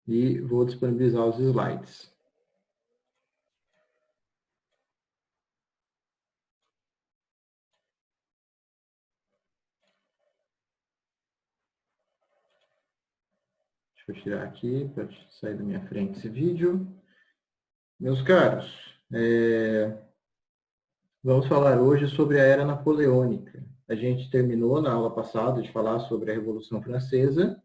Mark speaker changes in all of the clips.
Speaker 1: e vou disponibilizar os slides. Deixa eu tirar aqui para sair da minha frente esse vídeo. Meus caros, vamos falar hoje sobre a Era Napoleônica. A gente terminou na aula passada de falar sobre a Revolução Francesa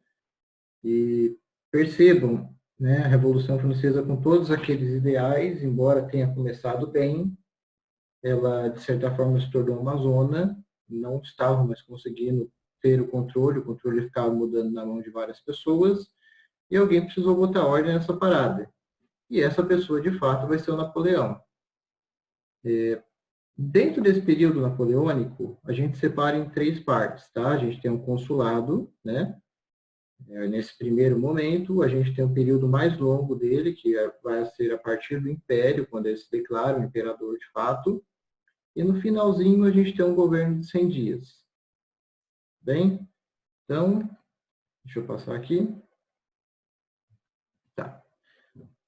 Speaker 1: e percebam, né, a Revolução Francesa com todos aqueles ideais, embora tenha começado bem, ela de certa forma se tornou uma zona, não estava mais conseguindo ter o controle ficava mudando na mão de várias pessoas e alguém precisou botar ordem nessa parada. E essa pessoa, de fato, vai ser o Napoleão. Dentro desse período napoleônico, a gente separa em três partes, tá? A gente tem um consulado, né? Nesse primeiro momento, a gente tem um período mais longo dele, que vai ser a partir do Império, quando ele se declara o imperador de fato. E no finalzinho, a gente tem um governo de 100 dias. Bem, então, deixa eu passar aqui. Tá.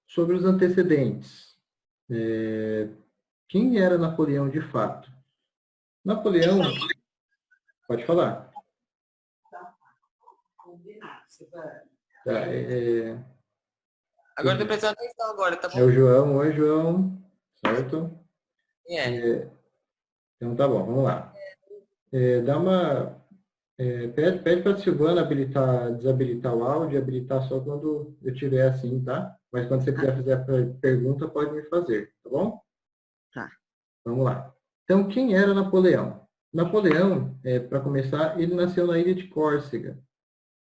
Speaker 1: Sobre os antecedentes. Quem era Napoleão de fato? Napoleão, pode falar. Tá,
Speaker 2: Agora estou prestando atenção agora, tá bom?
Speaker 1: É o João. Oi, João. Certo? Então tá bom, vamos lá. Dá uma... pede para a Silvana desabilitar o áudio e habilitar só quando eu tiver assim, tá? Mas quando você quiser fazer a pergunta, pode me fazer, tá bom?
Speaker 3: Tá.
Speaker 1: Vamos lá. Então, quem era Napoleão? Napoleão, para começar, ele nasceu na ilha de Córcega,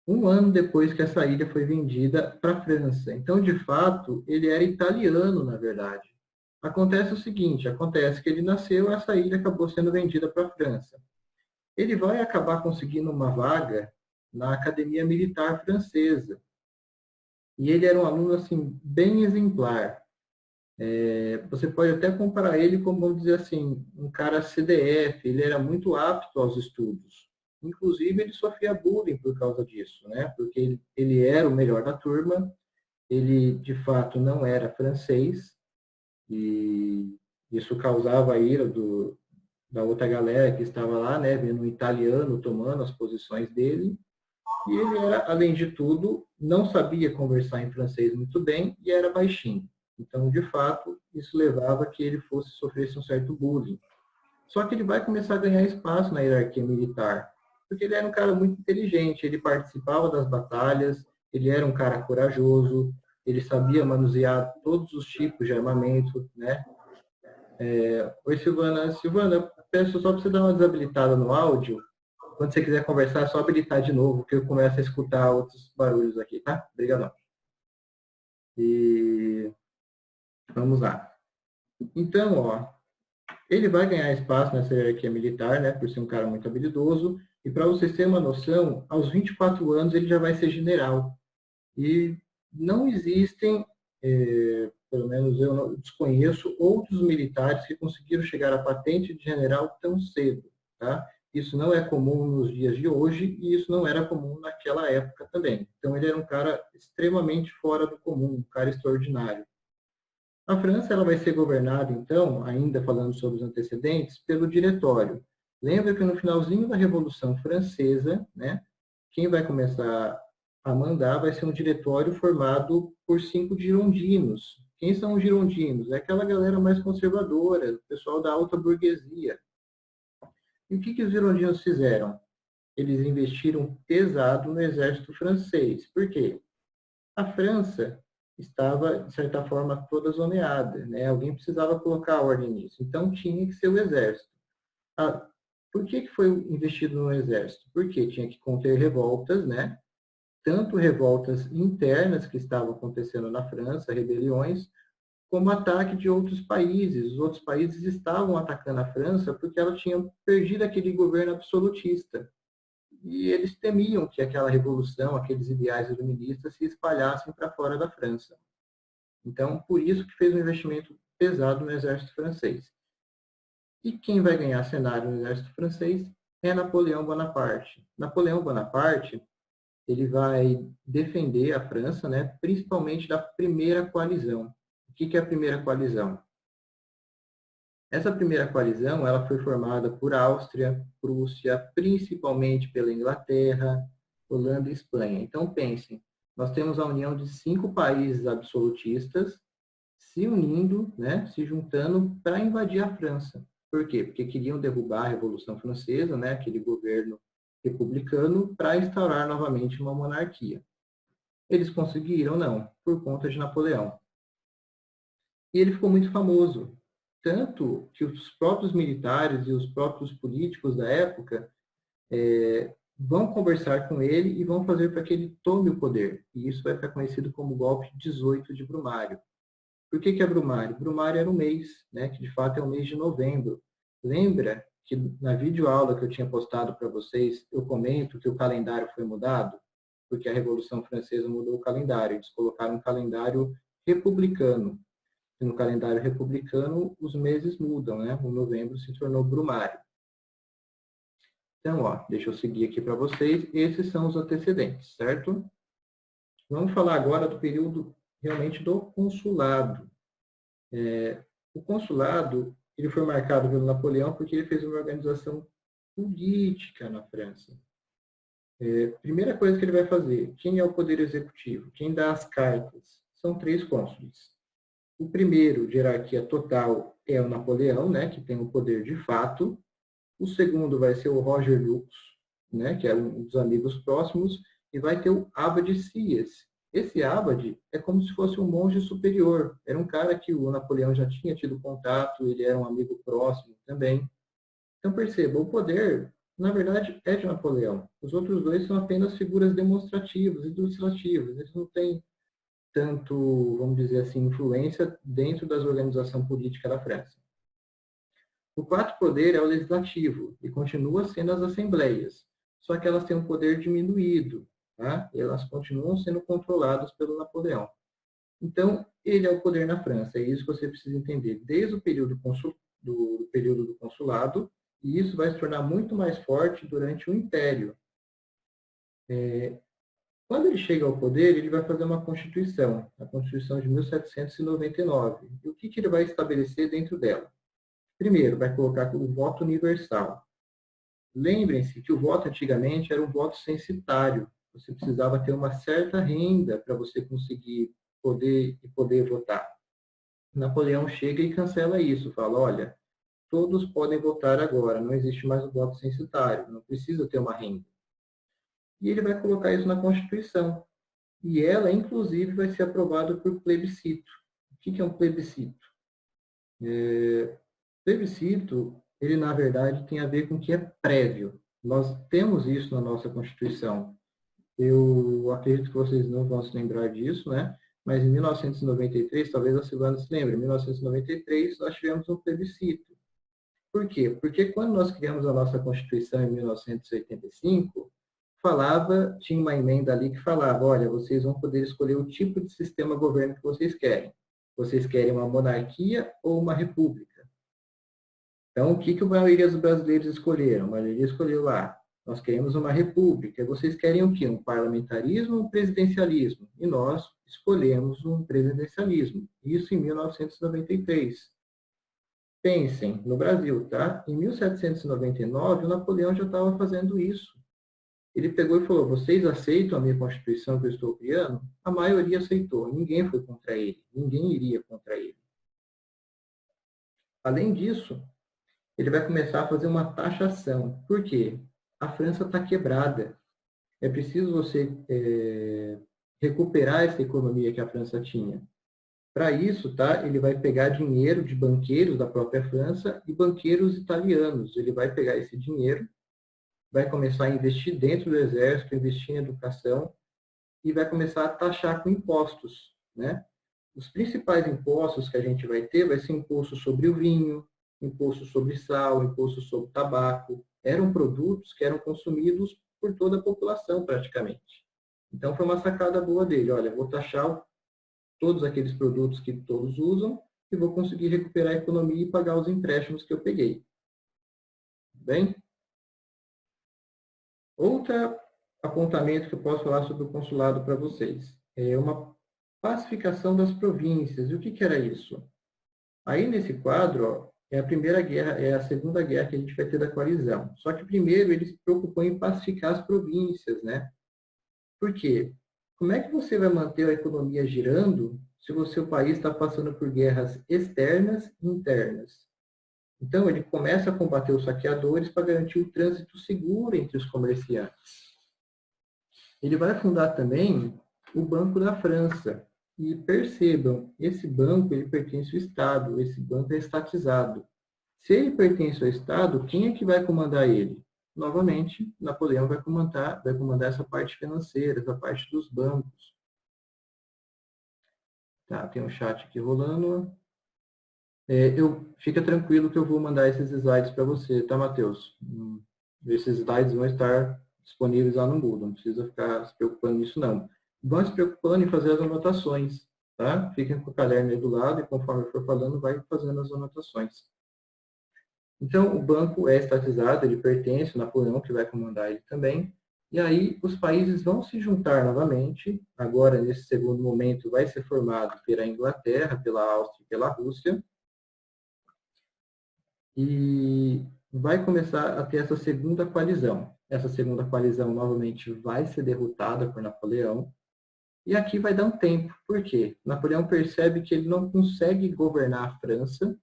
Speaker 1: um ano depois que essa ilha foi vendida para a França. Então, de fato, ele era italiano, na verdade. Acontece o seguinte, acontece que ele nasceu, essa ilha acabou sendo vendida para a França. Ele vai acabar conseguindo uma vaga na Academia Militar Francesa. E ele era um aluno, assim, bem exemplar. Você pode até comparar ele como, vamos dizer assim, um cara CDF, ele era muito apto aos estudos. Inclusive, ele sofria bullying por causa disso, né? Porque ele era o melhor da turma, ele, de fato, não era francês, e isso causava a ira da outra galera que estava lá, né, vendo um italiano tomando as posições dele. E ele era, além de tudo, não sabia conversar em francês muito bem e era baixinho. Então, de fato, isso levava a que ele sofresse um certo bullying. Só que ele vai começar a ganhar espaço na hierarquia militar, porque ele era um cara muito inteligente, ele participava das batalhas, ele era um cara corajoso, ele sabia manusear todos os tipos de armamento, né? Oi, Silvana. Silvana, peço só para você dar uma desabilitada no áudio. Quando você quiser conversar, é só habilitar de novo, que eu começo a escutar outros barulhos aqui, tá? Obrigadão. E vamos lá. Então, ó, ele vai ganhar espaço nessa hierarquia militar, né, por ser um cara muito habilidoso. E para vocês terem uma noção, aos 24 anos ele já vai ser general. E não existem, pelo menos eu não, desconheço, outros militares que conseguiram chegar à patente de general tão cedo, tá? Isso não é comum nos dias de hoje e isso não era comum naquela época também. Então ele era um cara extremamente fora do comum, um cara extraordinário. A França ela vai ser governada, então, ainda falando sobre os antecedentes, pelo diretório. Lembra que no finalzinho da Revolução Francesa, né, quem vai começar a mandar vai ser um diretório formado por 5 girondinos. Quem são os girondinos? É aquela galera mais conservadora, o pessoal da alta burguesia. E o que os girondinos fizeram? Eles investiram pesado no exército francês. Por quê? A França estava, de certa forma, toda zoneada, né? Alguém precisava colocar ordem nisso. Então, tinha que ser o exército. Por que foi investido no exército? Porque tinha que conter revoltas, né? Tanto revoltas internas que estavam acontecendo na França, rebeliões, como ataque de outros países. Os outros países estavam atacando a França porque ela tinha perdido aquele governo absolutista. E eles temiam que aquela revolução, aqueles ideais iluministas se espalhassem para fora da França. Então, por isso que fez um investimento pesado no exército francês. E quem vai ganhar cenário no exército francês é Napoleão Bonaparte. Napoleão Bonaparte, ele vai defender a França, né, principalmente da primeira coalizão. O que é a primeira coalizão? Essa primeira coalizão ela foi formada por Áustria, Prússia, principalmente pela Inglaterra, Holanda e Espanha. Então, pensem, nós temos a união de 5 países absolutistas se unindo, né, se juntando para invadir a França. Por quê? Porque queriam derrubar a Revolução Francesa, né, aquele governo republicano, para instaurar novamente uma monarquia. Eles conseguiram? Não, por conta de Napoleão. E ele ficou muito famoso, tanto que os próprios militares e os próprios políticos da época vão conversar com ele e vão fazer para que ele tome o poder. E isso vai ficar conhecido como golpe 18 de Brumário. Por que é Brumário? Brumário era um mês, né, que de fato é o mês de novembro. Lembra que na videoaula que eu tinha postado para vocês, eu comento que o calendário foi mudado? Porque a Revolução Francesa mudou o calendário. Eles colocaram um calendário republicano. E no calendário republicano, os meses mudam, né? O novembro se tornou Brumário. Então, ó, deixa eu seguir aqui para vocês. Esses são os antecedentes, certo? Vamos falar agora do período realmente do consulado. O consulado ele foi marcado pelo Napoleão porque ele fez uma organização política na França. Primeira coisa que ele vai fazer, quem é o poder executivo? Quem dá as cartas? São 3 cônsules. O primeiro, de hierarquia total, é o Napoleão, né, que tem o poder de fato. O segundo vai ser o Roger Lux, né, que é um dos amigos próximos, e vai ter o Abade Sieyes. Esse Abade é como se fosse um monge superior. Era um cara que o Napoleão já tinha tido contato, ele era um amigo próximo também. Então perceba, o poder, na verdade, é de Napoleão. Os outros 2 são apenas figuras demonstrativas, ilustrativas. Eles não têm tanto, vamos dizer assim, influência dentro das organizações políticas da França. O quarto poder é o legislativo e continua sendo as assembleias, só que elas têm um poder diminuído, tá? Elas continuam sendo controladas pelo Napoleão. Então, ele é o poder na França, é isso que você precisa entender, desde o período do consulado, e isso vai se tornar muito mais forte durante o Império. Quando ele chega ao poder, ele vai fazer uma Constituição, a Constituição de 1799. E o que ele vai estabelecer dentro dela? Primeiro, vai colocar o voto universal. Lembrem-se que o voto antigamente era um voto censitário. Você precisava ter uma certa renda para você conseguir poder votar. Napoleão chega e cancela isso, fala, olha, todos podem votar agora, não existe mais o voto censitário, não precisa ter uma renda. E ele vai colocar isso na Constituição. E ela, inclusive, vai ser aprovada por plebiscito. O que é um plebiscito? Plebiscito, ele na verdade tem a ver com o que é prévio. Nós temos isso na nossa Constituição. Eu acredito que vocês não vão se lembrar disso, né? Mas em 1993, talvez a Silvana se lembre, em 1993 nós tivemos um plebiscito. Por quê? Porque quando nós criamos a nossa Constituição em 1985, tinha uma emenda ali que falava, olha, vocês vão poder escolher o tipo de sistema governo que vocês querem. Vocês querem uma monarquia ou uma república? Então, o que a maioria dos brasileiros escolheram? A maioria escolheu lá, nós queremos uma república. Vocês querem o quê? Um parlamentarismo ou um presidencialismo? E nós escolhemos um presidencialismo. Isso em 1993. Pensem, no Brasil, tá? Em 1799, o Napoleão já estava fazendo isso. Ele pegou e falou, vocês aceitam a minha Constituição que eu estou criando? A maioria aceitou, ninguém foi contra ele, ninguém iria contra ele. Além disso, ele vai começar a fazer uma taxação. Por quê? A França está quebrada. É preciso você recuperar essa economia que a França tinha. Para isso, tá? Ele vai pegar dinheiro de banqueiros da própria França e banqueiros italianos. Ele vai pegar esse dinheiro, vai começar a investir dentro do exército, investir em educação e vai começar a taxar com impostos, né? Os principais impostos que a gente vai ter vai ser imposto sobre o vinho, imposto sobre sal, imposto sobre tabaco. Eram produtos que eram consumidos por toda a população praticamente. Então foi uma sacada boa dele. Olha, vou taxar todos aqueles produtos que todos usam e vou conseguir recuperar a economia e pagar os empréstimos que eu peguei. Bem? Outra apontamento que eu posso falar sobre o consulado para vocês. É uma pacificação das províncias. E o que, que era isso? Aí, nesse quadro, ó, é a primeira guerra, é a segunda guerra que a gente vai ter da coalizão. Só que primeiro ele se preocupou em pacificar as províncias, né? Por quê? Como é que você vai manter a economia girando se o seu país está passando por guerras externas e internas? Então, ele começa a combater os saqueadores para garantir o trânsito seguro entre os comerciantes. Ele vai fundar também o Banco da França. E percebam, esse banco ele pertence ao Estado, esse banco é estatizado. Se ele pertence ao Estado, quem é que vai comandar ele? Novamente, Napoleão vai comandar essa parte financeira, essa parte dos bancos. Tá, tem um chat aqui rolando. Fica tranquilo que eu vou mandar esses slides para você, tá, Matheus? Esses slides vão estar disponíveis lá no Moodle, não precisa ficar se preocupando nisso, não. Vão se preocupando em fazer as anotações, tá? Fiquem com o caderno aí do lado e conforme eu for falando, vai fazendo as anotações. Então, o banco é estatizado, ele pertence ao Napoleão, que vai comandar ele também. E aí, os países vão se juntar novamente. Agora, nesse segundo momento, vai ser formado pela Inglaterra, pela Áustria e pela Rússia. E vai começar a ter essa segunda coalizão. Essa segunda coalizão, novamente, vai ser derrotada por Napoleão. E aqui vai dar um tempo. Por quê? Napoleão percebe que ele não consegue governar a França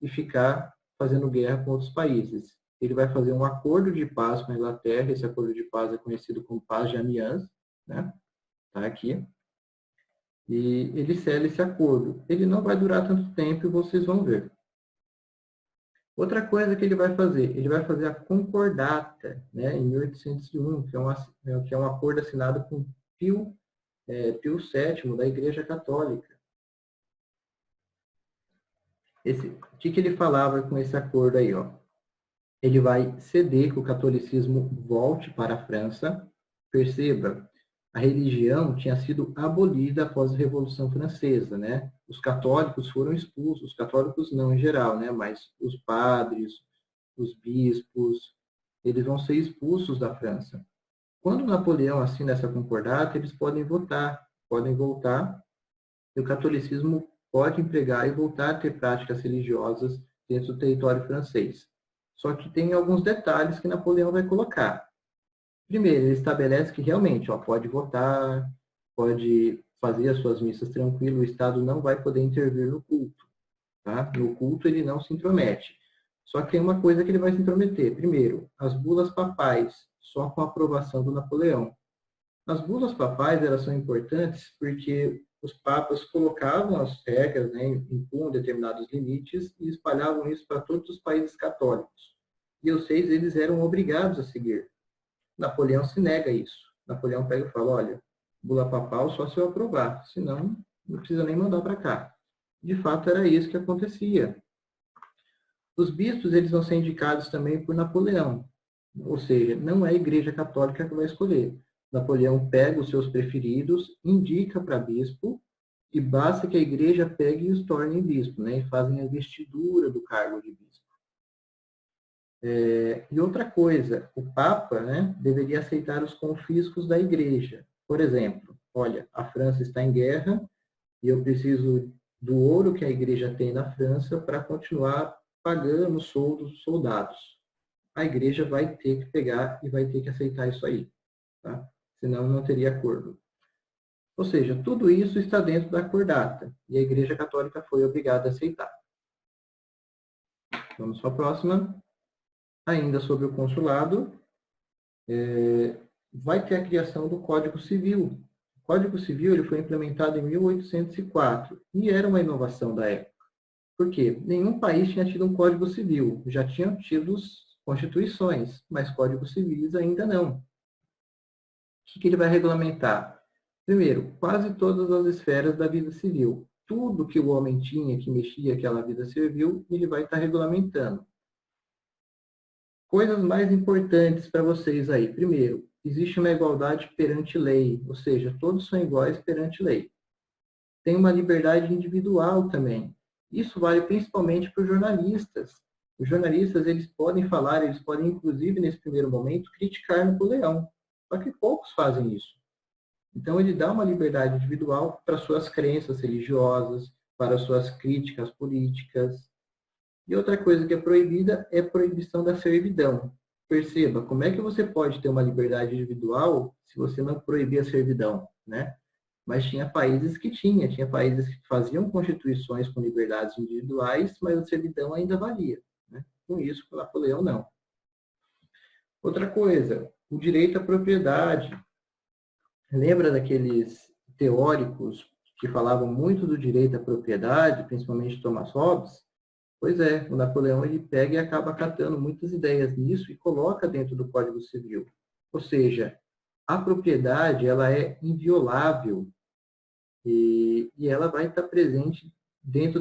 Speaker 1: e ficar fazendo guerra com outros países. Ele vai fazer um acordo de paz com a Inglaterra. Esse acordo de paz é conhecido como Paz de Amiens, né? Tá aqui. E ele sela esse acordo. Ele não vai durar tanto tempo e vocês vão ver. Outra coisa que ele vai fazer a concordata, né, em 1801, que é um acordo assinado com Pio VII da Igreja Católica. O que ele falava com esse acordo aí? Ó? Ele vai ceder que o catolicismo volte para a França. Perceba, a religião tinha sido abolida após a Revolução Francesa, né? Os católicos foram expulsos, os católicos não em geral, né? Mas os padres, os bispos, eles vão ser expulsos da França. Quando Napoleão assina essa concordata, eles podem voltar, e o catolicismo pode empregar e voltar a ter práticas religiosas dentro do território francês. Só que tem alguns detalhes que Napoleão vai colocar. Primeiro, ele estabelece que realmente pode votar, pode fazer as suas missas tranquilo, o Estado não vai poder intervir no culto. Tá? No culto ele não se intromete. Só que tem uma coisa que ele vai se intrometer. Primeiro, as bulas papais, só com a aprovação do Napoleão. As bulas papais elas são importantes porque os papas colocavam as regras, né, impunham determinados limites e espalhavam isso para todos os países católicos. E os seis eles eram obrigados a seguir. Napoleão se nega a isso. Napoleão pega e fala, olha, bula papal só se eu aprovar, senão não precisa nem mandar para cá. De fato, era isso que acontecia. Os bispos eles vão ser indicados também por Napoleão, ou seja, não é a Igreja Católica que vai escolher. Napoleão pega os seus preferidos, indica para bispo, e basta que a Igreja pegue e os torne em bispo, né? E fazem a investidura do cargo de bispo. E outra coisa, o Papa, né, deveria aceitar os confiscos da Igreja. Por exemplo, olha, a França está em guerra e eu preciso do ouro que a Igreja tem na França para continuar pagando soldos dos soldados. A Igreja vai ter que pegar e vai ter que aceitar isso aí, tá? Senão não teria acordo. Ou seja, tudo isso está dentro da acordata e a Igreja Católica foi obrigada a aceitar. Vamos para a próxima. Ainda sobre o consulado, vai ter a criação do Código Civil. O Código Civil ele foi implementado em 1804 e era uma inovação da época. Por quê? Nenhum país tinha tido um Código Civil, já tinham tido constituições, mas códigos civis ainda não. O que ele vai regulamentar? Primeiro, quase todas as esferas da vida civil. Tudo que o homem tinha, que mexia aquela vida civil, ele vai estar regulamentando. Coisas mais importantes para vocês aí. Primeiro, existe uma igualdade perante lei, ou seja, todos são iguais perante lei. Tem uma liberdade individual também. Isso vale principalmente para os jornalistas. Os jornalistas, eles podem falar, eles podem, inclusive, nesse primeiro momento, criticar Napoleão. Só que poucos fazem isso. Então, ele dá uma liberdade individual para suas crenças religiosas, para suas críticas políticas. E outra coisa que é proibida é a proibição da servidão. Perceba, como é que você pode ter uma liberdade individual se você não proibir a servidão, né? Mas tinha países que tinha países que faziam constituições com liberdades individuais, mas a servidão ainda valia, né? Com isso, com Napoleão, não. Outra coisa, o direito à propriedade. Lembra daqueles teóricos que falavam muito do direito à propriedade, principalmente Thomas Hobbes? Pois é, o Napoleão ele pega e acaba catando muitas ideias nisso e coloca dentro do Código Civil. Ou seja, a propriedade ela é inviolável e ela vai estar presente dentro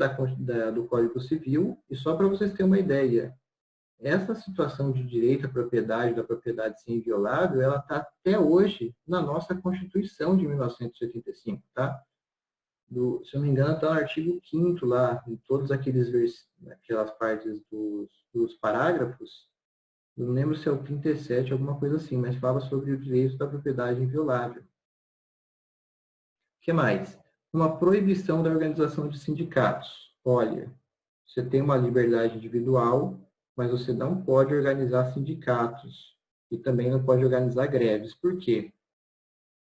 Speaker 1: do Código Civil. E só para vocês terem uma ideia, essa situação de direito à propriedade, da propriedade ser inviolável, ela está até hoje na nossa Constituição de 1985, tá? Se eu não me engano, está no artigo 5º lá, em todas aquelas partes dos parágrafos, eu não lembro se é o 37, alguma coisa assim, mas fala sobre o direito da propriedade inviolável. O que mais? Uma proibição da organização de sindicatos. Olha, você tem uma liberdade individual, mas você não pode organizar sindicatos e também não pode organizar greves. Por quê?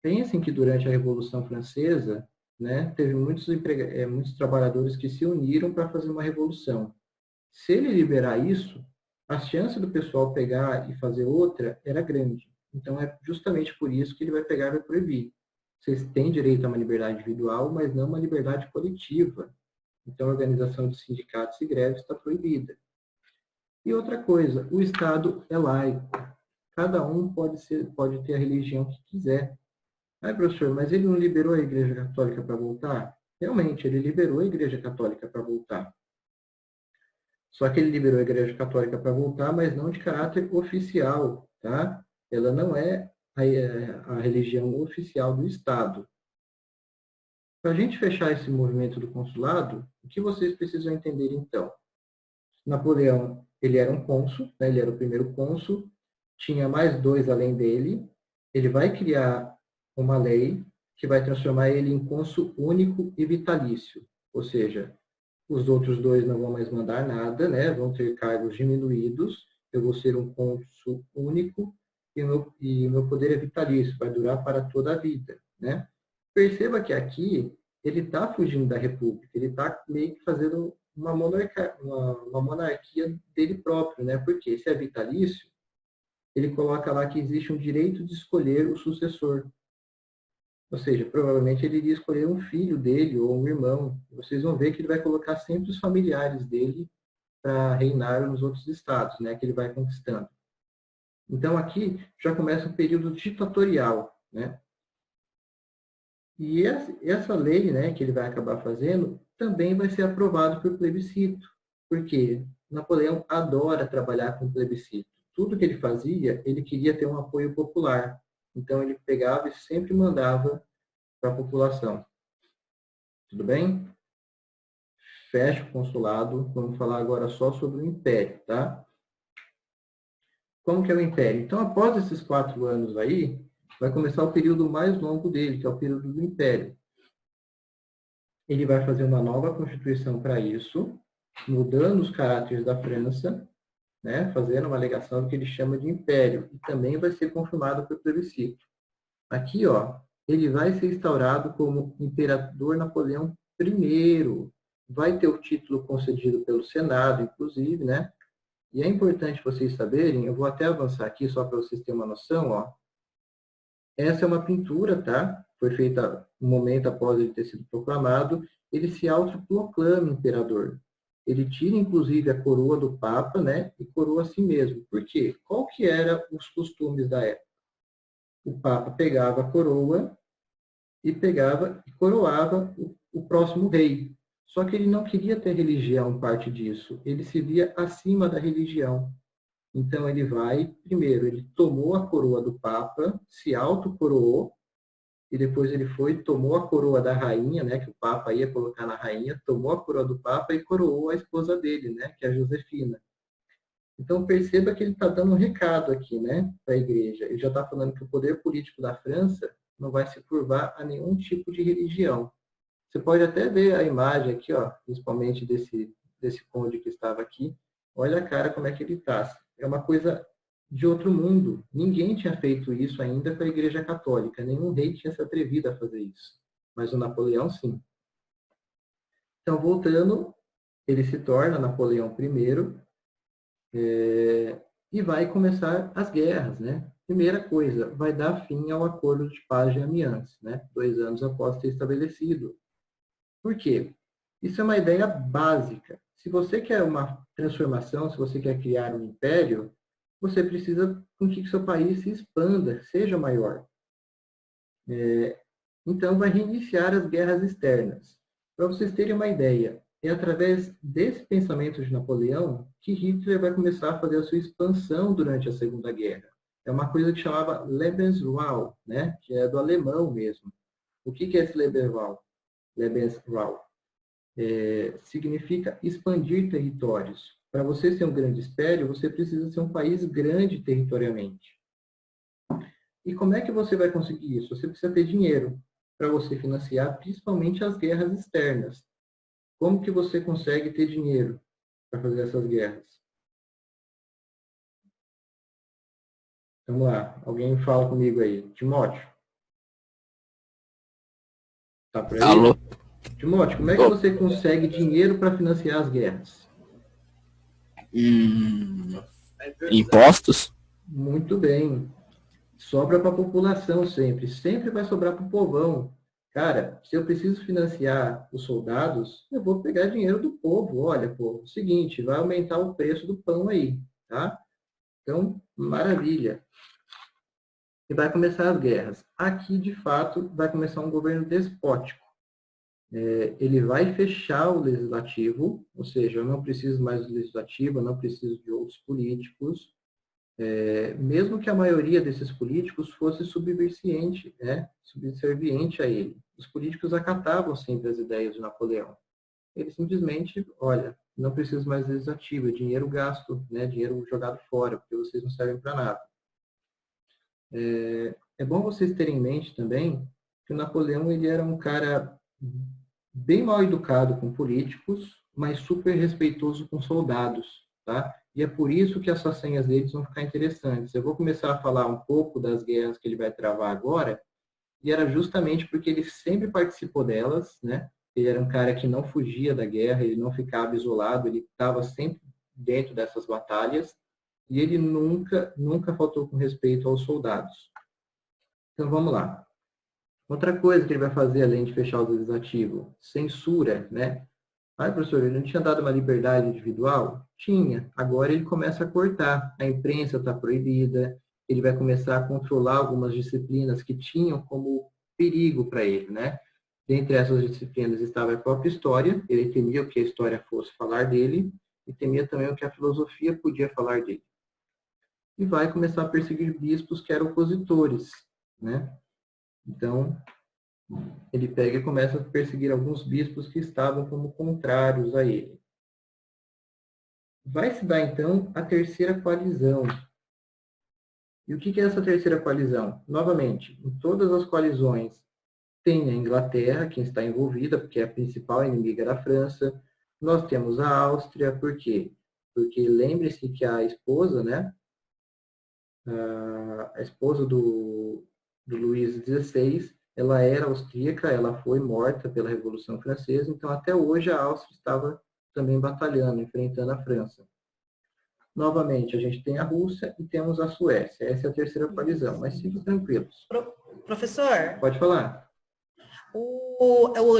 Speaker 1: Pensem que durante a Revolução Francesa, né, teve muitos trabalhadores que se uniram para fazer uma revolução. Se ele liberar isso, a chance do pessoal pegar e fazer outra era grande. Então, é justamente por isso que ele vai pegar e vai proibir. Vocês têm direito a uma liberdade individual, mas não uma liberdade coletiva. Então, a organização de sindicatos e greves está proibida. E outra coisa, o Estado é laico. Cada um pode ter a religião que quiser. Ah, professor, mas ele não liberou a Igreja Católica para voltar? Realmente, ele liberou a Igreja Católica para voltar. Só que ele liberou a Igreja Católica para voltar, mas não de caráter oficial, tá? Ela não é a religião oficial do Estado. Para a gente fechar esse movimento do consulado, o que vocês precisam entender então? Napoleão, ele era um cônsul, né? Ele era o primeiro cônsul, tinha mais 2 além dele, ele vai criar uma lei que vai transformar ele em cônsul único e vitalício, ou seja, os outros 2 não vão mais mandar nada, né? Vão ter cargos diminuídos, eu vou ser um cônsul único e o meu poder é vitalício, vai durar para toda a vida, né? Perceba que aqui ele está fugindo da república, ele está meio que fazendo uma monarquia dele próprio, né? Porque se é vitalício, ele coloca lá que existe um direito de escolher o sucessor. Ou seja, provavelmente ele iria escolher um filho dele ou um irmão. Vocês vão ver que ele vai colocar sempre os familiares dele para reinar nos outros estados, né? Que ele vai conquistando. Então aqui já começa um período ditatorial, né? E essa lei, né, que ele vai acabar fazendo, também vai ser aprovado por plebiscito. Porque Napoleão adora trabalhar com plebiscito. Tudo que ele fazia, ele queria ter um apoio popular. Então, ele pegava e sempre mandava para a população. Tudo bem? Fecha o consulado. Vamos falar agora só sobre o Império, tá? Como que é o Império? Então, após esses 4 anos aí, vai começar o período mais longo dele, que é o período do Império. Ele vai fazer uma nova constituição para isso, mudando os caráteres da França, né, fazendo uma alegação do que ele chama de império, e também vai ser confirmado por plebiscito. Aqui, ó, ele vai ser instaurado como Imperador Napoleão I, vai ter o título concedido pelo Senado, inclusive, né? E é importante vocês saberem, eu vou até avançar aqui só para vocês terem uma noção, ó. Essa é uma pintura, tá? Foi feita um momento após ele ter sido proclamado. Ele se autoproclama imperador. Ele tira, inclusive, a coroa do Papa, né? E coroa a si mesmo. Por quê? Qual que eram os costumes da época? O Papa pegava a coroa e coroava o próximo rei. Só que ele não queria ter religião parte disso. Ele se via acima da religião. Então ele primeiro, ele tomou a coroa do Papa, se autocoroou, e depois ele tomou a coroa da rainha, né, que o Papa ia colocar na rainha, tomou a coroa do Papa e coroou a esposa dele, né, que é a Josefina. Então, perceba que ele está dando um recado aqui, né, para a igreja. Ele já está falando que o poder político da França não vai se curvar a nenhum tipo de religião. Você pode até ver a imagem aqui, ó, principalmente desse conde que estava aqui. Olha a cara como é que ele está. É uma coisa de outro mundo. Ninguém tinha feito isso ainda para a Igreja Católica. Nenhum rei tinha se atrevido a fazer isso. Mas o Napoleão, sim. Então, voltando, ele se torna Napoleão I, e vai começar as guerras, né? Primeira coisa, vai dar fim ao Acordo de Paz de Amiens, né? 2 anos após ter estabelecido. Por quê? Isso é uma ideia básica. Se você quer uma transformação, se você quer criar um império, você precisa com que seu país se expanda, seja maior. Então, vai reiniciar as guerras externas. Para vocês terem uma ideia, é através desse pensamento de Napoleão que Hitler vai começar a fazer a sua expansão durante a Segunda Guerra. É uma coisa que chamava Lebensraum, né? Que é do alemão mesmo. O que é esse Lebensraum? Lebensraum significa expandir territórios. Para você ser um grande império, você precisa ser um país grande territorialmente. E como é que você vai conseguir isso? Você precisa ter dinheiro para você financiar principalmente as guerras externas. Como que você consegue ter dinheiro para fazer essas guerras? Vamos lá, alguém fala comigo aí. Timóteo, tá por aí?
Speaker 2: Alô?
Speaker 1: Timóteo, como é que
Speaker 2: Ô,
Speaker 1: você consegue dinheiro para financiar as guerras?
Speaker 2: impostos?
Speaker 1: Muito bem. Sobra para a população sempre. Sempre vai sobrar para o povão. Cara, se eu preciso financiar os soldados, eu vou pegar dinheiro do povo. Olha, povo, seguinte, vai aumentar o preço do pão aí, tá? Então, maravilha. E vai começar as guerras. Aqui, de fato, vai começar um governo despótico. Ele vai fechar o legislativo, ou seja, eu não preciso mais do legislativo, eu não preciso de outros políticos, mesmo que a maioria desses políticos fosse subserviente, né, subserviente a ele. Os políticos acatavam sempre as ideias de Napoleão. Ele simplesmente, olha, não preciso mais de legislativo, é dinheiro gasto, né, dinheiro jogado fora, porque vocês não servem para nada. É bom vocês terem em mente também que o Napoleão ele era um cara bem mal educado com políticos, mas super respeitoso com soldados, tá? E é por isso que as façanhas deles vão ficar interessantes. Eu vou começar a falar um pouco das guerras que ele vai travar agora, e era justamente porque ele sempre participou delas, né? Ele era um cara que não fugia da guerra, ele não ficava isolado, ele estava sempre dentro dessas batalhas, e ele nunca faltou com respeito aos soldados. Então vamos lá. Outra coisa que ele vai fazer, além de fechar o legislativo, censura, né? Ah, professor, ele não tinha dado uma liberdade individual? Tinha. Agora ele começa a cortar. A imprensa está proibida, ele vai começar a controlar algumas disciplinas que tinham como perigo para ele, né? Dentre essas disciplinas estava a própria história, ele temia que a história fosse falar dele, e temia também o que a filosofia podia falar dele. E vai começar a perseguir bispos que eram opositores, né? Então, ele pega e começa a perseguir alguns bispos que estavam como contrários a ele. Vai se dar, então, a terceira coalizão. E o que é essa terceira coalizão? Novamente, em todas as coalizões tem a Inglaterra, quem está envolvida, porque é a principal inimiga da França. Nós temos a Áustria, por quê? Porque lembre-se que a esposa, né, a esposa do Luís XVI, ela era austríaca, ela foi morta pela Revolução Francesa, então até hoje a Áustria estava também batalhando, enfrentando a França. Novamente, a gente tem a Rússia e temos a Suécia. Essa é a terceira coalizão, mas fiquem tranquilos.
Speaker 3: Professor,
Speaker 1: Pode falar.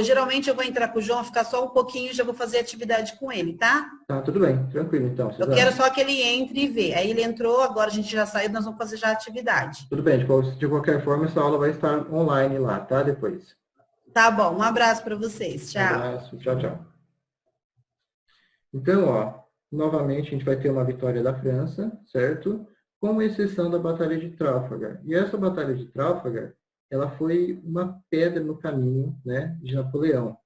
Speaker 3: geralmente eu vou entrar com o João, ficar só um pouquinho e já vou fazer atividade com ele, tá?
Speaker 1: Tá, tudo bem, tranquilo então,
Speaker 3: Eu
Speaker 1: Suzana.
Speaker 3: quero só que ele entre e vê. Aí ele entrou, agora a gente já saiu, nós vamos fazer já a atividade.
Speaker 1: Tudo bem, de qualquer forma, essa aula vai estar online lá, tá? Depois.
Speaker 3: Tá bom, um abraço para vocês.
Speaker 1: Um
Speaker 3: Tchau.
Speaker 1: abraço, tchau, tchau. Então, ó, novamente a gente vai ter uma vitória da França, certo? Com exceção da Batalha de Trafalgar. E essa Batalha de Trafalgar, ela foi uma pedra no caminho, né, de Napoleão.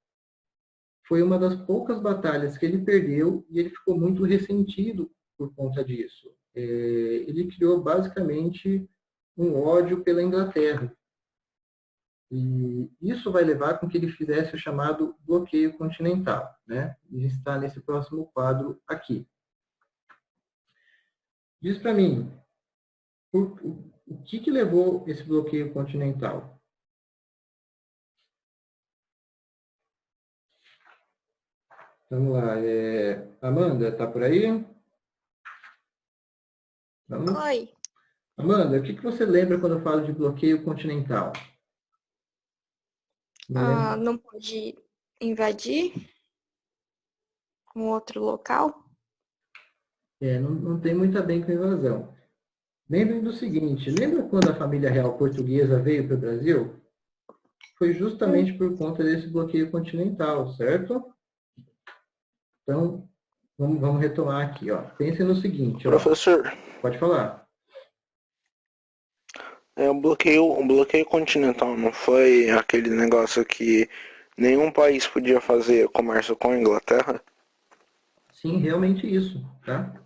Speaker 1: Foi uma das poucas batalhas que ele perdeu e ele ficou muito ressentido por conta disso? Ele criou basicamente um ódio pela Inglaterra. E isso vai levar com que ele fizesse o chamado bloqueio continental, né? E está nesse próximo quadro aqui. Diz para mim, o que levou esse bloqueio continental? Vamos lá. Amanda, está por aí? Vamos?
Speaker 2: Oi.
Speaker 1: Amanda, o que você lembra quando eu falo de bloqueio continental?
Speaker 2: Não pode invadir um outro local?
Speaker 1: Não tem muito a ver com invasão. Lembrem do seguinte, lembra quando a família real portuguesa veio para o Brasil? Foi justamente por conta desse bloqueio continental, certo? Então, vamos retomar aqui. Ó. Pense no seguinte.
Speaker 4: Professor.
Speaker 1: Ó. Pode falar.
Speaker 4: Um bloqueio continental não foi aquele negócio que nenhum país podia fazer comércio com a Inglaterra?
Speaker 1: Sim, realmente isso, tá?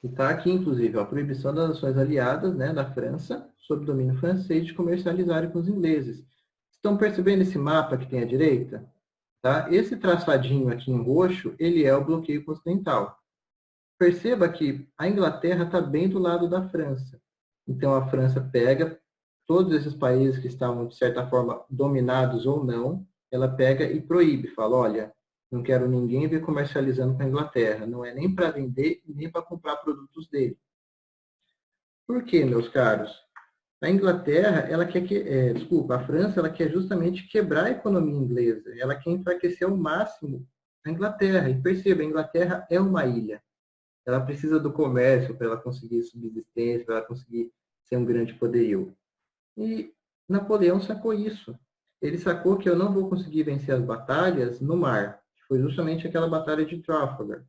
Speaker 1: E está aqui, inclusive, ó, a proibição das nações aliadas, né, da França, sob domínio francês, de comercializarem com os ingleses. Estão percebendo esse mapa que tem à direita? Tá? Esse traçadinho aqui em roxo, ele é o bloqueio continental. Perceba que a Inglaterra está bem do lado da França. Então, a França pega todos esses países que estavam, de certa forma, dominados ou não, ela pega e proíbe, fala, olha, não quero ninguém ver comercializando com a Inglaterra. Não é nem para vender, nem para comprar produtos dele. Por quê, meus caros? A Inglaterra, ela quer a França, ela quer justamente quebrar a economia inglesa. Ela quer enfraquecer ao máximo a Inglaterra. E perceba, a Inglaterra é uma ilha. Ela precisa do comércio para ela conseguir subsistência, para ela conseguir ser um grande poderio. E Napoleão sacou isso. Ele sacou que eu não vou conseguir vencer as batalhas no mar. Foi justamente aquela batalha de Trafalgar.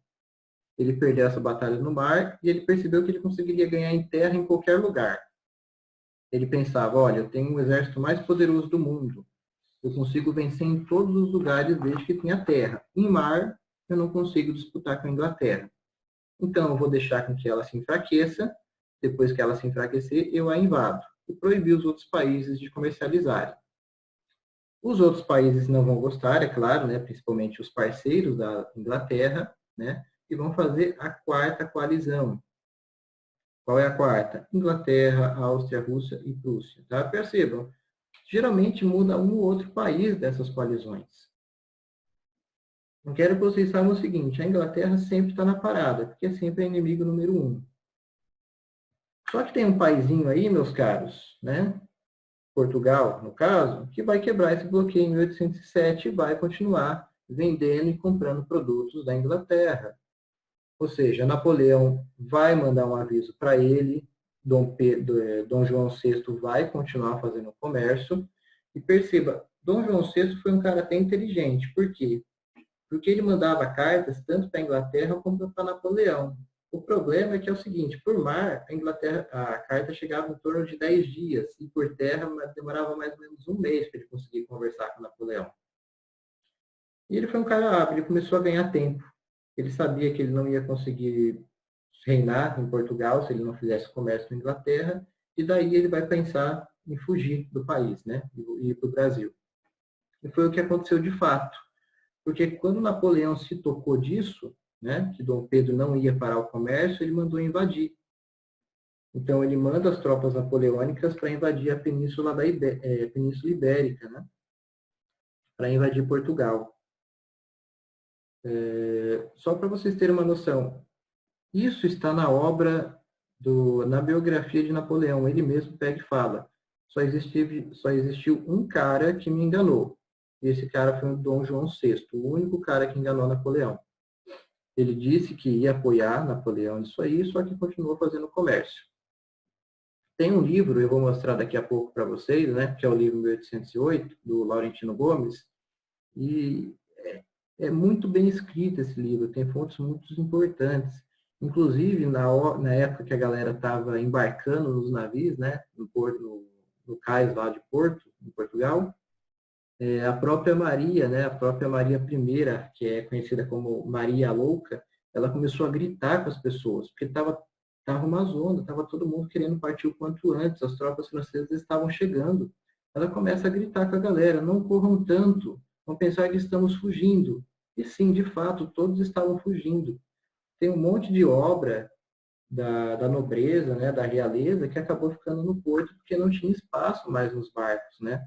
Speaker 1: Ele perdeu essa batalha no mar e ele percebeu que ele conseguiria ganhar em terra em qualquer lugar. Ele pensava, olha, eu tenho o exército mais poderoso do mundo. Eu consigo vencer em todos os lugares desde que tenha terra. Em mar, eu não consigo disputar com a Inglaterra. Então, eu vou deixar com que ela se enfraqueça. Depois que ela se enfraquecer, eu a invado. E proibir os outros países de comercializarem. Os outros países não vão gostar, é claro, né, principalmente os parceiros da Inglaterra, né, e vão fazer a quarta coalizão. Qual é a quarta? Inglaterra, Áustria, Rússia e Prússia. Tá? Percebam, geralmente muda um ou outro país dessas coalizões. Eu quero que vocês saibam o seguinte, a Inglaterra sempre está na parada, porque é sempre inimigo número 1. Só que tem um paizinho aí, meus caros, né? Portugal, no caso, que vai quebrar esse bloqueio em 1807 e vai continuar vendendo e comprando produtos da Inglaterra. Ou seja, Napoleão vai mandar um aviso para ele, Dom João VI vai continuar fazendo comércio. E perceba, Dom João VI foi um cara até inteligente. Por quê? Porque ele mandava cartas tanto para a Inglaterra como para Napoleão. O problema é que é o seguinte, por mar, a carta chegava em torno de 10 dias, e por terra demorava mais ou menos um mês para ele conseguir conversar com Napoleão. E ele foi um cara hábil, ele começou a ganhar tempo. Ele sabia que ele não ia conseguir reinar em Portugal se ele não fizesse comércio na Inglaterra, e daí ele vai pensar em fugir do país, né? E ir para o Brasil. E foi o que aconteceu de fato. Porque quando Napoleão se tocou disso, né, que Dom Pedro não ia parar o comércio, ele mandou invadir. Então, ele manda as tropas napoleônicas para invadir a Península Ibérica, né, para invadir Portugal. Só para vocês terem uma noção, isso está na obra, na biografia de Napoleão. Ele mesmo pega e fala, só existiu um cara que me enganou. E esse cara foi o Dom João VI, o único cara que enganou Napoleão. Ele disse que ia apoiar Napoleão nisso aí, só que continuou fazendo comércio. Tem um livro, eu vou mostrar daqui a pouco para vocês, né, que é o livro 1808, do Laurentino Gomes, e é muito bem escrito esse livro, tem fontes muito importantes. Inclusive, na época que a galera estava embarcando nos navios, né, no cais lá de Porto, em Portugal, a própria Maria, né, a própria Maria I, que é conhecida como Maria a Louca, ela começou a gritar com as pessoas, porque estava uma zona, estava todo mundo querendo partir o quanto antes, as tropas francesas estavam chegando. Ela começa a gritar com a galera, não corram tanto, vão pensar que estamos fugindo. E sim, de fato, todos estavam fugindo. Tem um monte de obra da nobreza, né, da realeza, que acabou ficando no porto porque não tinha espaço mais nos barcos, né?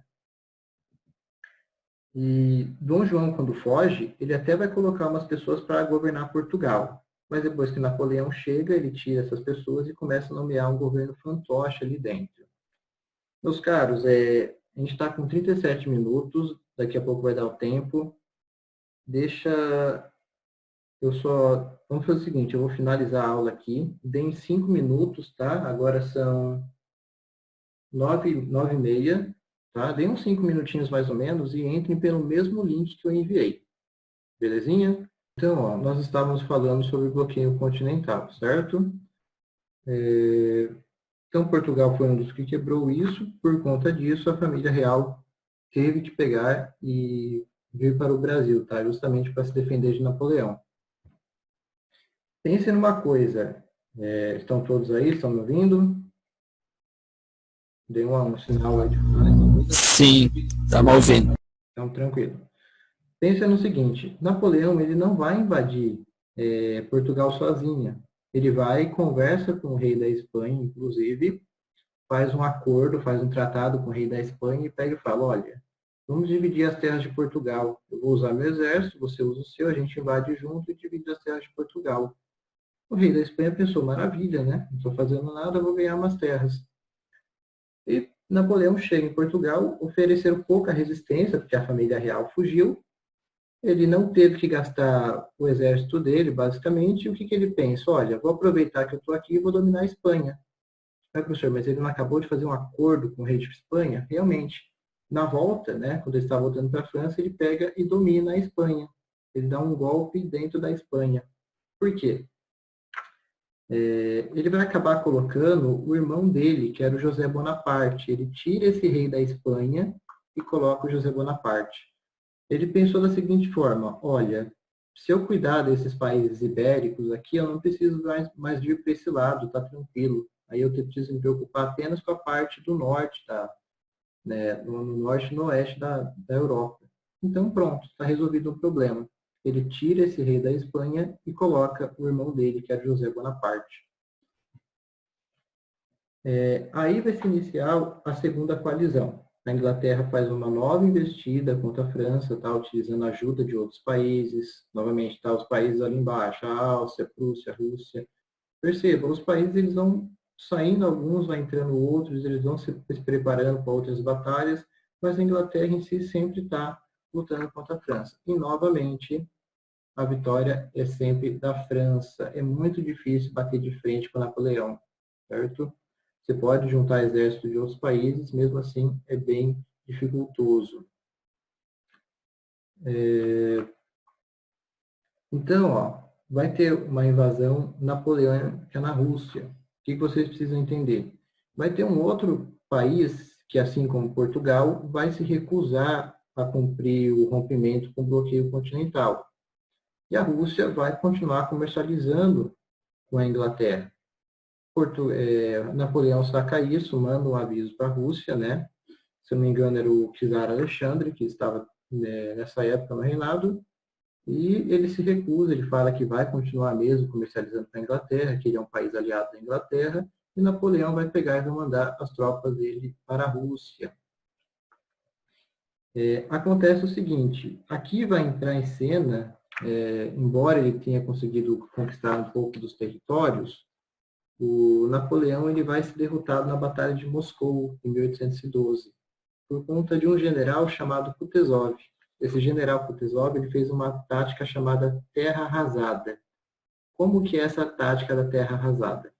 Speaker 1: E Dom João, quando foge, ele até vai colocar umas pessoas para governar Portugal. Mas depois que Napoleão chega, ele tira essas pessoas e começa a nomear um governo fantoche ali dentro. Meus caros, a gente está com 37 minutos, daqui a pouco vai dar o tempo. Vamos fazer o seguinte, eu vou finalizar a aula aqui, deem 5 minutos, tá? Agora são 9h30, tá? Deem uns 5 minutinhos mais ou menos e entrem pelo mesmo link que eu enviei. Belezinha? Então, ó, nós estávamos falando sobre o bloqueio continental, certo? Então, Portugal foi um dos que quebrou isso. Por conta disso, a família real teve que pegar e vir para o Brasil, tá? Justamente para se defender de Napoleão. Pense numa coisa. Estão todos aí? Estão me ouvindo? Dei um sinal aí de fora.
Speaker 5: Sim, tá me ouvindo.
Speaker 1: Então, tranquilo. Pensa no seguinte, Napoleão ele não vai invadir Portugal sozinha. Ele vai e conversa com o rei da Espanha, inclusive, faz um acordo, faz um tratado com o rei da Espanha e pega e fala, olha, vamos dividir as terras de Portugal. Eu vou usar meu exército, você usa o seu, a gente invade junto e divide as terras de Portugal. O rei da Espanha pensou, maravilha, né? Não estou fazendo nada, vou ganhar umas terras. E Napoleão chega em Portugal, ofereceu pouca resistência, porque a família real fugiu. Ele não teve que gastar o exército dele, basicamente. E o que ele pensa? Olha, vou aproveitar que eu estou aqui e vou dominar a Espanha. Professor, mas ele não acabou de fazer um acordo com o rei de Espanha? Realmente. Na volta, né, quando ele está voltando para a França, ele pega e domina a Espanha. Ele dá um golpe dentro da Espanha. Por quê? Ele vai acabar colocando o irmão dele, que era o José Bonaparte. Ele tira esse rei da Espanha e coloca o José Bonaparte. Ele pensou da seguinte forma, olha, se eu cuidar desses países ibéricos aqui, eu não preciso mais vir para esse lado, tá tranquilo. Aí eu preciso me preocupar apenas com a parte do norte, no norte e no oeste da Europa. Então pronto, está resolvido o problema. Ele tira esse rei da Espanha e coloca o irmão dele, que era José Bonaparte. Aí vai se iniciar a segunda coalizão. A Inglaterra faz uma nova investida contra a França, tá, utilizando a ajuda de outros países. Novamente, tá, os países ali embaixo, a Áustria, a Prússia, a Rússia. Percebam, os países eles vão saindo alguns, vai entrando outros, eles vão se preparando para outras batalhas, mas a Inglaterra em si sempre está lutando contra a França. E, novamente, a vitória é sempre da França. É muito difícil bater de frente com Napoleão, certo? Você pode juntar exércitos de outros países, mesmo assim é bem dificultoso. Então, ó, vai ter uma invasão napoleônica na Rússia. O que vocês precisam entender? Vai ter um outro país que, assim como Portugal, vai se recusar a cumprir o rompimento com o bloqueio continental. E a Rússia vai continuar comercializando com a Inglaterra. Napoleão saca isso, manda um aviso para a Rússia, né? Se eu não me engano era o czar Alexandre, que estava nessa época no reinado, e ele se recusa, ele fala que vai continuar mesmo comercializando com a Inglaterra, que ele é um país aliado da Inglaterra, e Napoleão vai pegar e vai mandar as tropas dele para a Rússia. Acontece o seguinte, aqui vai entrar em cena, embora ele tenha conseguido conquistar um pouco dos territórios, o Napoleão ele vai ser derrotado na Batalha de Moscou, em 1812, por conta de um general chamado Kutuzov. Esse general Kutuzov ele fez uma tática chamada terra arrasada. Como que é essa tática da terra arrasada?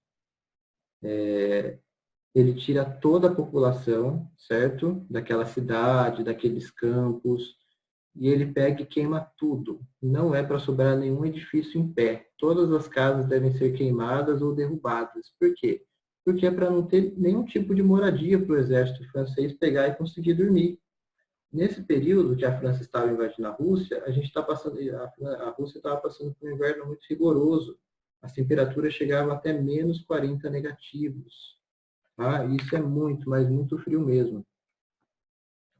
Speaker 1: Ele tira toda a população, certo? Daquela cidade, daqueles campos, e ele pega e queima tudo. Não é para sobrar nenhum edifício em pé. Todas as casas devem ser queimadas ou derrubadas. Por quê? Porque é para não ter nenhum tipo de moradia para o exército francês pegar e conseguir dormir. nesse período que a França estava invadindo a Rússia, a Rússia estava passando por um inverno muito rigoroso. As temperaturas chegavam até menos 40 negativos. Tá? Isso é muito, mas muito frio mesmo.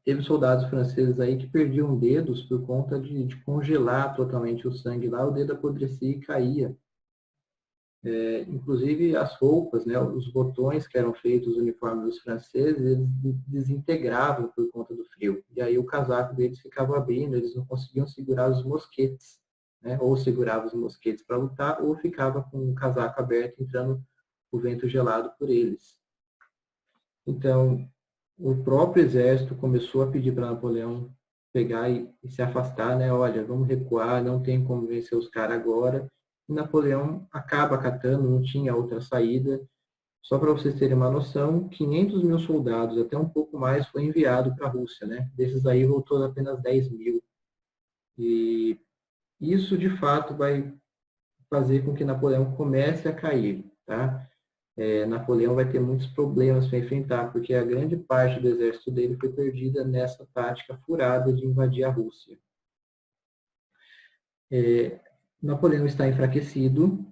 Speaker 1: Teve soldados franceses aí que perdiam dedos por conta de congelar totalmente o sangue lá, o dedo apodrecia e caía. Inclusive as roupas, né, os botões que eram feitos nos uniformes dos franceses, eles desintegravam por conta do frio. E aí o casaco deles ficava abrindo, eles não conseguiam segurar os mosquetes, né, ou seguravam os mosquetes para lutar, ou ficava com o casaco aberto, entrando o vento gelado por eles. Então, o próprio exército começou a pedir para Napoleão pegar e se afastar, né? Olha, vamos recuar, não tem como vencer os caras agora. E Napoleão acaba acatando, não tinha outra saída. Só para vocês terem uma noção, 500 mil soldados, até um pouco mais, foi enviado para a Rússia, né? Desses aí voltou apenas 10 mil. E isso, de fato, vai fazer com que Napoleão comece a cair, tá? Napoleão vai ter muitos problemas para enfrentar, porque a grande parte do exército dele foi perdida nessa tática furada de invadir a Rússia. Napoleão está enfraquecido,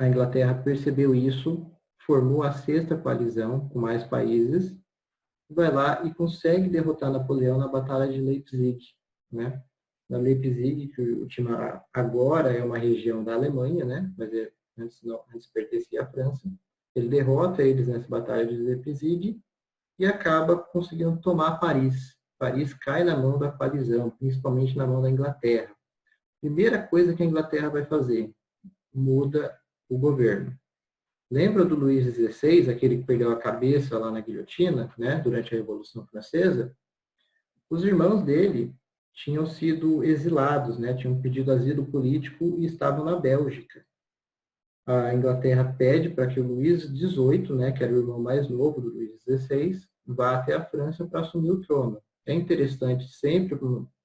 Speaker 1: a Inglaterra percebeu isso, formou a sexta coalizão com mais países, vai lá e consegue derrotar Napoleão na Batalha de Leipzig, né? Na Leipzig, que agora é uma região da Alemanha, né? Mas antes pertencia à França. Ele derrota eles nessa batalha de Leipzig e acaba conseguindo tomar Paris. Paris cai na mão da coalizão, principalmente na mão da Inglaterra. Primeira coisa que a Inglaterra vai fazer, muda o governo. Lembra do Luís XVI, aquele que perdeu a cabeça lá na guilhotina, né, durante a Revolução Francesa? Os irmãos dele tinham sido exilados, né, tinham pedido asilo político e estavam na Bélgica. A Inglaterra pede para que o Luís XVIII, né, que era o irmão mais novo do Luís XVI, vá até a França para assumir o trono. É interessante sempre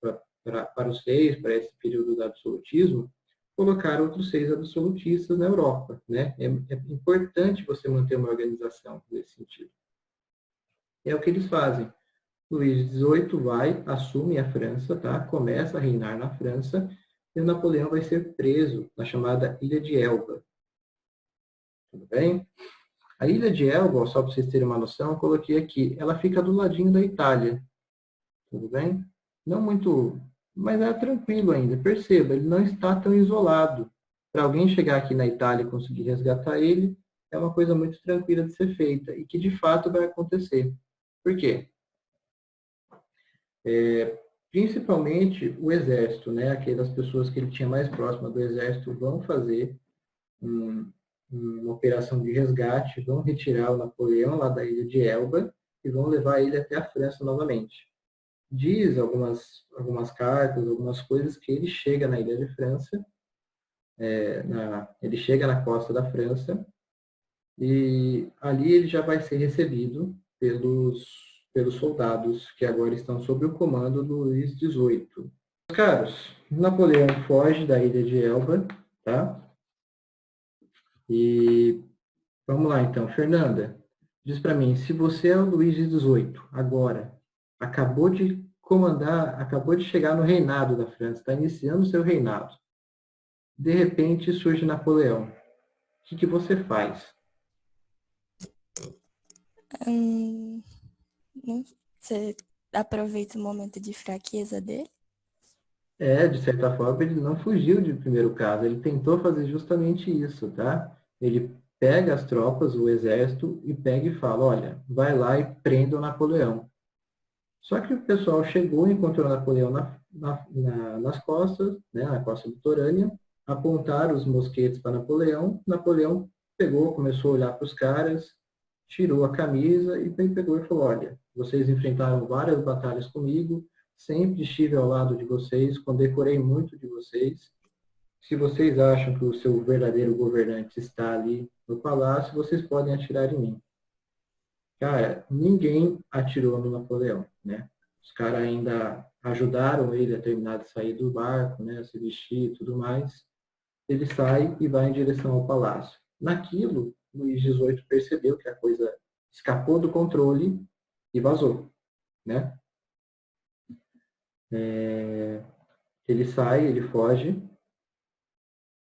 Speaker 1: para os reis, para esse período do absolutismo, colocar outros reis absolutistas na Europa, né? É importante você manter uma organização nesse sentido. É o que eles fazem. Luís XVIII vai, assume a França, tá? Começa a reinar na França, e o Napoleão vai ser preso na chamada Ilha de Elba. Tudo bem? A Ilha de Elba, só para vocês terem uma noção, eu coloquei aqui, ela fica do ladinho da Itália. Tudo bem? Não muito, mas é tranquilo ainda. Perceba, ele não está tão isolado. Para alguém chegar aqui na Itália e conseguir resgatar ele, é uma coisa muito tranquila de ser feita e que de fato vai acontecer. Por quê? Principalmente o exército, né? Aquelas pessoas que ele tinha mais próximas do exército vão fazer uma operação de resgate, vão retirar o Napoleão lá da Ilha de Elba e vão levar ele até a França novamente. Diz algumas cartas, algumas coisas que ele chega na Ilha de França, ele chega na costa da França e ali ele já vai ser recebido pelos soldados que agora estão sob o comando do Luís XVIII. Caros, Napoleão foge da Ilha de Elba, tá? E vamos lá então, Fernanda, diz para mim, se você é o Luís XVIII, agora, acabou de comandar, acabou de chegar no reinado da França, está iniciando o seu reinado, de repente surge Napoleão, o que você faz?
Speaker 2: Você aproveita o momento de fraqueza dele?
Speaker 1: De certa forma, ele não fugiu de primeiro caso, ele tentou fazer justamente isso, tá? Ele pega as tropas, o exército, e pega e fala, olha, vai lá e prenda o Napoleão. Só que o pessoal chegou e encontrou Napoleão nas costas, né, na costa litorânea, apontaram os mosquetes para Napoleão, Napoleão pegou, começou a olhar para os caras, tirou a camisa e pegou e falou, olha, vocês enfrentaram várias batalhas comigo, sempre estive ao lado de vocês, condecorei muito de vocês. Se vocês acham que o seu verdadeiro governante está ali no palácio, vocês podem atirar em mim. Cara, ninguém atirou no Napoleão, né? Os caras ainda ajudaram ele a terminar de sair do barco, né? A se vestir e tudo mais. Ele sai e vai em direção ao palácio. Naquilo, Luís XVIII percebeu que a coisa escapou do controle e vazou, né? Ele sai, ele foge.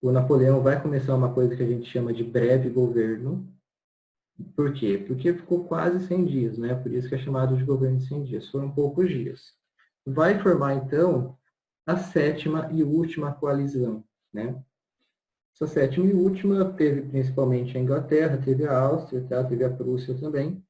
Speaker 1: O Napoleão vai começar uma coisa que a gente chama de breve governo. Por quê? Porque ficou quase 100 dias, né? Por isso que é chamado de governo de 100 dias. Foram poucos dias. Vai formar, então, a 7ª e última coalizão, né? Essa 7ª e última teve principalmente a Inglaterra, teve a Áustria, tá? Teve a Prússia também.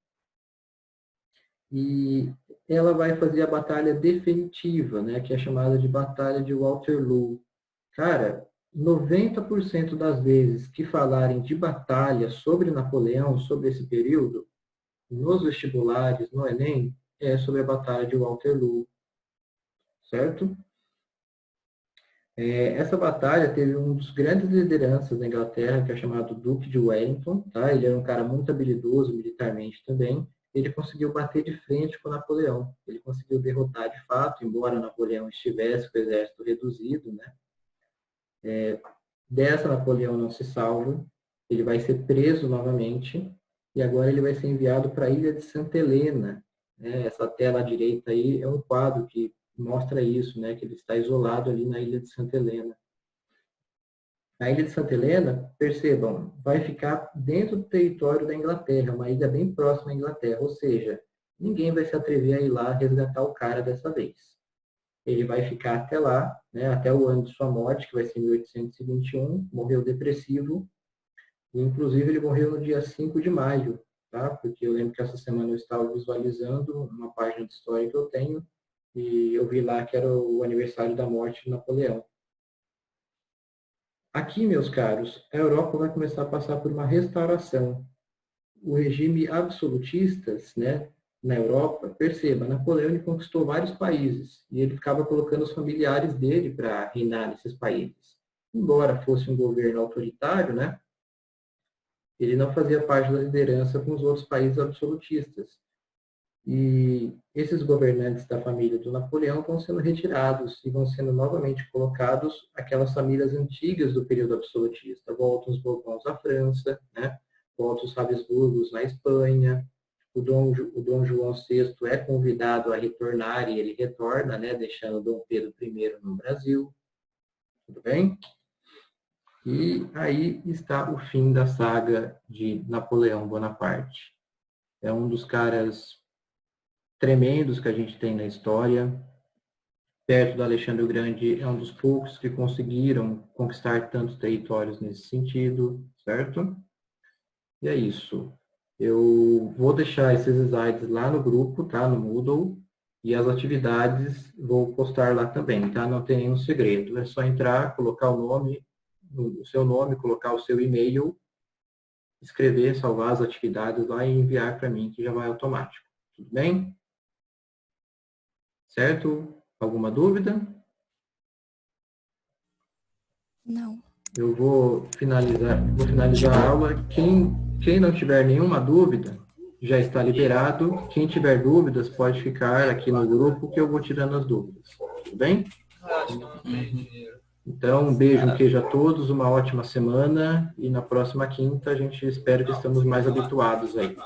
Speaker 1: E ela vai fazer a batalha definitiva, né? Que é chamada de Batalha de Waterloo. Cara, 90% das vezes que falarem de batalha sobre Napoleão, sobre esse período, nos vestibulares, no Enem, é sobre a Batalha de Waterloo, certo? Essa batalha teve um dos grandes lideranças da Inglaterra, que é chamado Duque de Wellington, tá? Ele era um cara muito habilidoso militarmente também. Ele conseguiu bater de frente com Napoleão. Ele conseguiu derrotar de fato, embora Napoleão estivesse com o exército reduzido, né? Dessa, Napoleão não se salva, ele vai ser preso novamente, e agora ele vai ser enviado para a ilha de Santa Helena. Essa tela à direita aí é um quadro que mostra isso, né, que ele está isolado ali na ilha de Santa Helena. A ilha de Santa Helena, percebam, vai ficar dentro do território da Inglaterra, uma ilha bem próxima à Inglaterra, ou seja, ninguém vai se atrever a ir lá resgatar o cara dessa vez. Ele vai ficar até lá, né, até o ano de sua morte, que vai ser em 1821, morreu depressivo, e inclusive ele morreu no dia 5 de maio, tá? Porque eu lembro que essa semana eu estava visualizando uma página de história que eu tenho, e eu vi lá que era o aniversário da morte de Napoleão. Aqui, meus caros, a Europa vai começar a passar por uma restauração. O regime absolutistas, né, na Europa, perceba, Napoleão ele conquistou vários países e ele ficava colocando os familiares dele para reinar nesses países. Embora fosse um governo autoritário, né, ele não fazia parte da liderança com os outros países absolutistas. E esses governantes da família do Napoleão vão sendo retirados e vão sendo novamente colocados aquelas famílias antigas do período absolutista. Voltam os Bourbons à França, né? Voltam os Habsburgos na Espanha. O Dom João VI é convidado a retornar e ele retorna, né? Deixando Dom Pedro I no Brasil. Tudo bem? E aí está o fim da saga de Napoleão Bonaparte. É um dos caras tremendos que a gente tem na história. Perto do Alexandre o Grande, é um dos poucos que conseguiram conquistar tantos territórios nesse sentido, certo? E é isso. Eu vou deixar esses slides lá no grupo, tá? No Moodle. E as atividades vou postar lá também, tá? Não tem nenhum segredo. É só entrar, colocar o nome, o seu nome, colocar o seu e-mail, escrever, salvar as atividades lá e enviar para mim, que já vai automático. Tudo bem? Certo? Alguma dúvida?
Speaker 2: Não.
Speaker 1: Eu vou finalizar a aula. Quem não tiver nenhuma dúvida, já está liberado. Quem tiver dúvidas, pode ficar aqui no grupo que eu vou tirando as dúvidas. Tudo bem? Então, um beijo, um queijo a todos, uma ótima semana. E na próxima quinta, a gente espera que estamos mais habituados aí.